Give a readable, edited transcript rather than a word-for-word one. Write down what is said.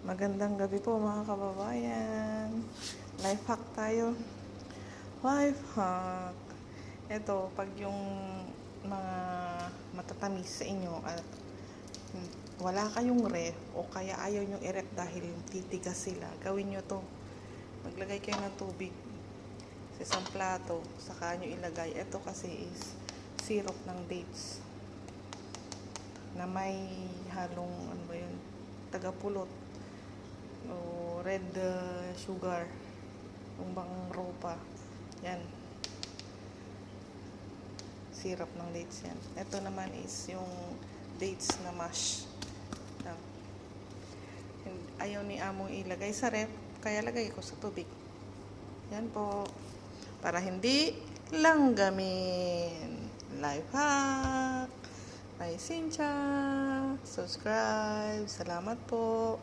Magandang gabi po mga kababayan. Life hack tayo. Life hack. Ito, pag yung mga matatamis sa inyo at wala kayong ref o kaya ayaw nyo i-ref dahil titigas sila, gawin nyo to. Maglagay kayo ng tubig sa isang plato, saka nyo ilagay. Ito kasi is syrup ng dates na may halong tagapulot o red sugar, yung bang ropa yan, syrup ng dates yan. Ito naman is yung dates na mash. Ayaw ni among ilagay sa ref, kaya lagay ko sa tubig. Yan po, para hindi langgamin. Life hack by Cynthia. Subscribe. Salamat po.